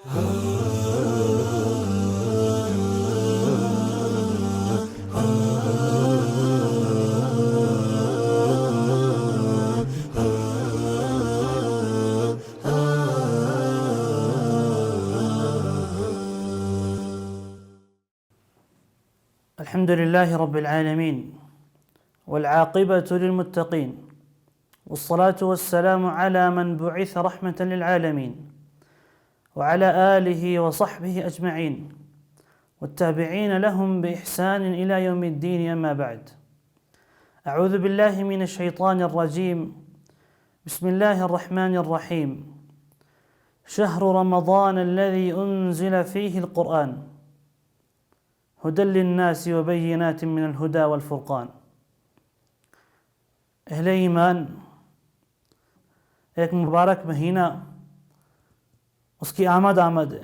الحمد لله رب العالمين والعاقبة للمتقين والصلاة والسلام على من بعث رحمة للعالمين وعلى آله وصحبه أجمعين والتابعين لهم بإحسان إلى يوم الدين. أما بعد، أعوذ بالله من الشيطان الرجيم. بسم الله الرحمن الرحيم. شهر رمضان الذي أنزل فيه القرآن هدى للناس وبينات من الهدى والفرقان. اہل ایمان، ایک مبارک مہینہ اس کی آمد ہے،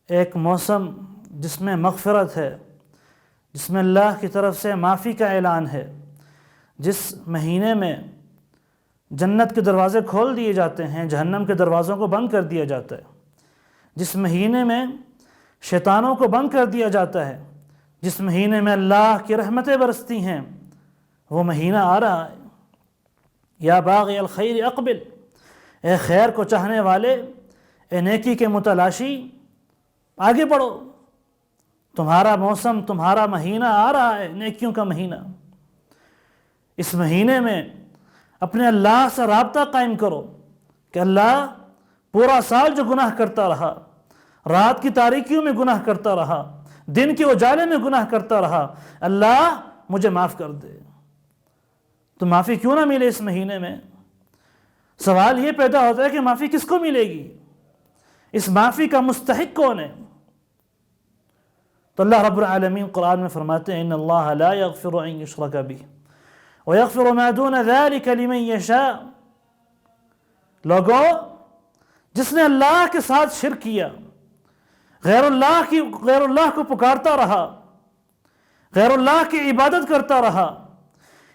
ایک موسم جس میں مغفرت ہے، جس میں اللہ کی طرف سے معافی کا اعلان ہے، جس مہینے میں جنت کے دروازے کھول دیے جاتے ہیں، جہنم کے دروازوں کو بند کر دیا جاتا ہے، جس مہینے میں شیطانوں کو بند کر دیا جاتا ہے، جس مہینے میں اللہ کی رحمتیں برستی ہیں، وہ مہینہ آ رہا ہے۔ یا باغی الخیر اقبل، اے خیر کو چاہنے والے، اے نیکی کے متلاشی، آگے بڑھو، تمہارا موسم، تمہارا مہینہ آ رہا ہے، نیکیوں کا مہینہ۔ اس مہینے میں اپنے اللہ سے رابطہ قائم کرو کہ اللہ، پورا سال جو گناہ کرتا رہا، رات کی تاریکیوں میں گناہ کرتا رہا، دن کے اجالے میں گناہ کرتا رہا، اللہ مجھے معاف کر دے۔ تو معافی کیوں نہ ملے اس مہینے میں؟ سوال یہ پیدا ہوتا ہے کہ معافی کس کو ملے گی؟ اس معافی کا مستحق کون ہے؟ تو اللہ رب العالمین قرآن میں فرماتے ہیں، ان اللہ لا یغفر ان یشرک بہ ویغفر ما دون ذلک لمن یشاء۔ لوگوں، جس نے اللہ کے ساتھ شرک کیا، غیر اللہ کو پکارتا رہا، غیر اللہ کی عبادت کرتا رہا،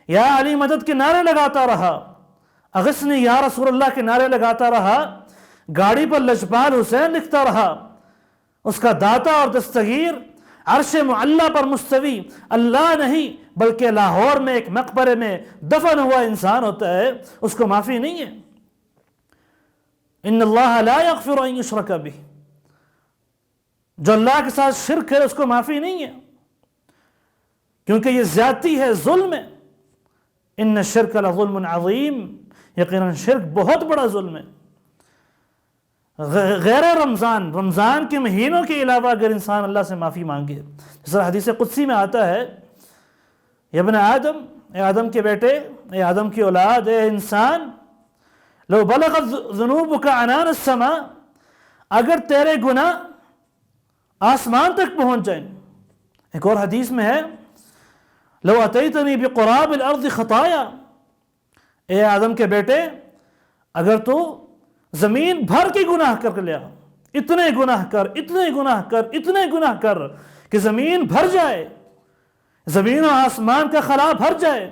یا علی مدد کے نعرے لگاتا رہا، اغثنی یا رسول اللہ کے نعرے لگاتا رہا، گاڑی پر لجپال حسین لکھتا رہا، اس کا داتا اور دستگیر عرش معلی پر مستوی اللہ نہیں بلکہ لاہور میں ایک مقبرے میں دفن ہوا انسان ہوتا ہے، اس کو معافی نہیں ہے۔ ان اللہ لا یغفر ان یشرک بہ، جو اللہ کے ساتھ شرک ہے اس کو معافی نہیں ہے، کیونکہ یہ زیادتی ہے، ظلم ہے۔ ان الشرک لظلم عظیم، یقیناً شرک بہت بڑا ظلم ہے۔ غیر رمضان کے مہینوں کے علاوہ اگر انسان اللہ سے معافی مانگے، جس طرح حدیث قدسی میں آتا ہے، یا ابن آدم، اے آدم کے بیٹے، اے آدم کی اولاد، اے انسان، لو بلغت ذنوبک عنان السماء، اگر تیرے گناہ آسمان تک پہنچ جائیں۔ ایک اور حدیث میں ہے، لو اتیتنی بقراب الارض خطایا، اے آدم کے بیٹے، اگر تو زمین بھر کے گناہ کر لیا، اتنے گناہ کر، اتنے گناہ کر، اتنے گناہ کر کہ زمین بھر جائے، زمین و آسمان کا خلا بھر جائے،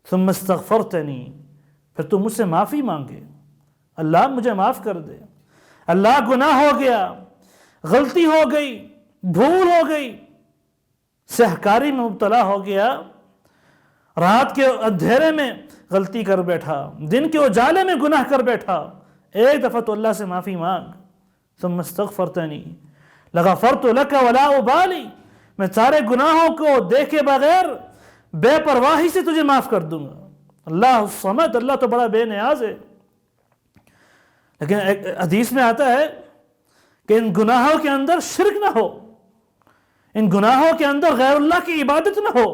ثم استغفرتنی، پھر تو مجھ سے معافی مانگے، اللہ مجھے معاف کر دے، اللہ گناہ ہو گیا، غلطی ہو گئی، بھول ہو گئی، سہکاری میں مبتلا ہو گیا، رات کے اندھیرے میں غلطی کر بیٹھا، دن کے اجالے میں گناہ کر بیٹھا، ایک دفعہ تو اللہ سے معافی مانگ، ثم استغفرتنی لغفرت لک ولا ابالی، میں سارے گناہوں کو دیکھے بغیر بے پرواہی سے تجھے معاف کر دوں گا۔ اللہ الصمد، اللہ تو بڑا بے نیاز ہے۔ لیکن ایک حدیث میں آتا ہے کہ ان گناہوں کے اندر شرک نہ ہو، ان گناہوں کے اندر غیر اللہ کی عبادت نہ ہو،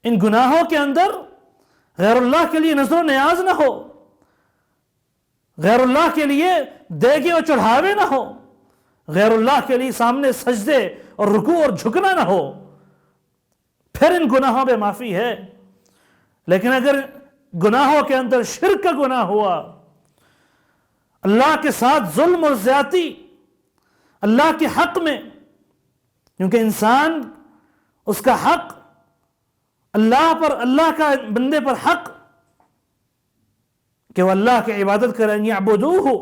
ان گناہوں کے اندر غیر اللہ کے لیے نظر و نیاز نہ ہو، غیر اللہ کے لیے دیگے اور چڑھاوے نہ ہو، غیر اللہ کے لیے سامنے سجدے اور رکوع اور جھکنا نہ ہو، پھر ان گناہوں پہ معافی ہے۔ لیکن اگر گناہوں کے اندر شرک کا گناہ ہوا، اللہ کے ساتھ ظلم اور زیادتی اللہ کے حق میں، کیونکہ انسان اس کا حق اللہ پر، اللہ کا بندے پر حق کہ وہ اللہ کی عبادت کریں، یعبدوہ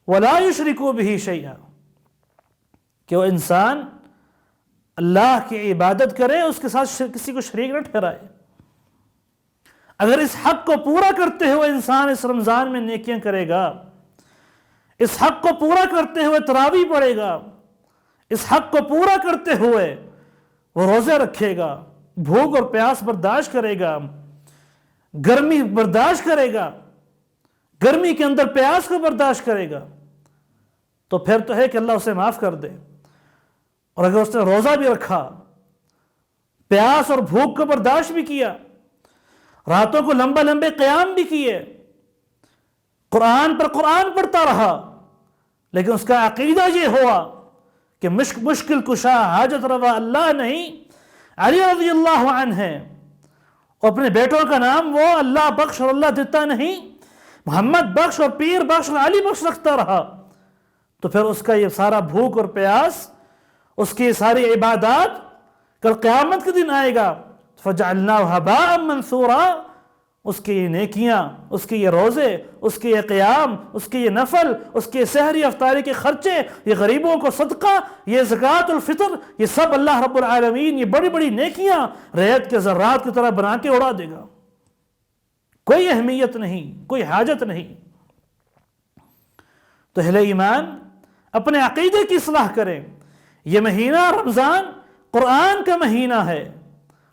وَلَا يُشْرِكُوا بِهِ شَيْئًا، کہ وہ انسان اللہ کی عبادت کرے، اس کے ساتھ کسی کو شریک نہ ٹھہرائے۔ اگر اس حق کو پورا کرتے ہوئے انسان اس رمضان میں نیکیاں کرے گا، اس حق کو پورا کرتے ہوئے تراویح پڑھے گا، اس حق کو پورا کرتے ہوئے وہ روزے رکھے گا، بھوک اور پیاس برداشت کرے گا، گرمی برداشت کرے گا، گرمی کے اندر پیاس کو برداشت کرے گا، تو پھر تو ہے کہ اللہ اسے معاف کر دے۔ اور اگر اس نے روزہ بھی رکھا، پیاس اور بھوک کو برداشت بھی کیا، راتوں کو لمبے قیام بھی کیے، قرآن پر قرآن پڑھتا رہا، لیکن اس کا عقیدہ یہ ہوا کہ مشکل کشا حاجت روا اللہ نہیں، علی رضی اللہ عنہ ہے، اور اپنے بیٹوں کا نام وہ اللہ بخش اور اللہ دیتا نہیں، محمد بخش اور پیر بخش اور علی بخش رکھتا رہا، تو پھر اس کا یہ سارا بھوک اور پیاس، اس کی ساری عبادات کل قیامت کے دن آئے گا فَجَعَلْنَاهُ هَبَاءً مَنْثُورًا، اس کی یہ نیکیاں، اس کے یہ روزے، اس کے یہ قیام، اس کے یہ نفل، اس کے سحری افطاری کے خرچے، یہ غریبوں کو صدقہ، یہ زکوٰۃ الفطر، یہ سب اللہ رب العالمین یہ بڑی بڑی نیکیاں ریت کے ذرات کی طرح بنا کے اڑا دے گا۔ کوئی اہمیت نہیں، کوئی حاجت نہیں۔ تو اہل ایمان اپنے عقیدے کی اصلاح کریں۔ یہ مہینہ رمضان قرآن کا مہینہ ہے،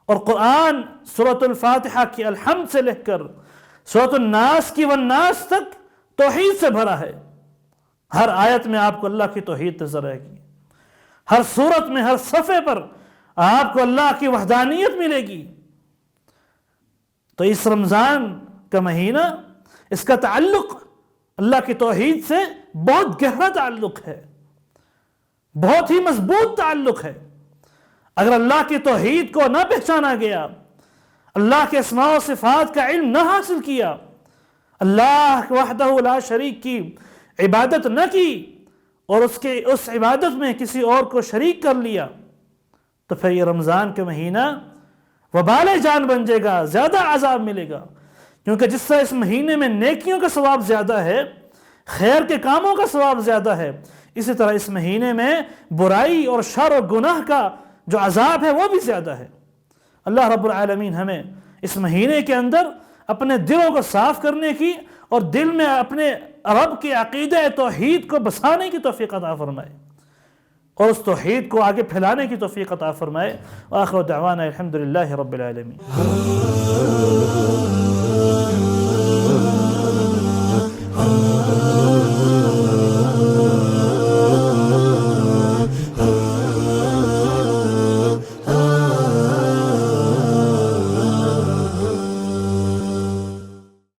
اور قرآن سورۃ الفاتحہ کی الحمد سے لے کر سورۃ الناس کی والناس تک توحید سے بھرا ہے۔ ہر آیت میں آپ کو اللہ کی توحید نظر آئے گی، ہر سورت میں، ہر صفحے پر آپ کو اللہ کی وحدانیت ملے گی۔ تو اس رمضان کا مہینہ، اس کا تعلق اللہ کی توحید سے بہت گہرا تعلق ہے، بہت ہی مضبوط تعلق ہے۔ اگر اللہ کی توحید کو نہ پہچانا گیا، اللہ کے اسماء و صفات کا علم نہ حاصل کیا، اللہ وحدہ لا شریک کی عبادت نہ کی، اور اس عبادت میں کسی اور کو شریک کر لیا، تو پھر یہ رمضان کا مہینہ وبال جان بن جائے گا، زیادہ عذاب ملے گا۔ کیونکہ جس طرح اس مہینے میں نیکیوں کا ثواب زیادہ ہے، خیر کے کاموں کا ثواب زیادہ ہے، اسی طرح اس مہینے میں برائی اور شر و گناہ کا جو عذاب ہے وہ بھی زیادہ ہے۔ اللہ رب العالمین ہمیں اس مہینے کے اندر اپنے دلوں کو صاف کرنے کی اور دل میں اپنے رب کے عقیدہ توحید کو بسانے کی توفیق عطا فرمائے، اور اس توحید کو آگے پھیلانے کی توفیق عطا فرمائے۔ وآخر دعوانا الحمدللہ رب العالمین۔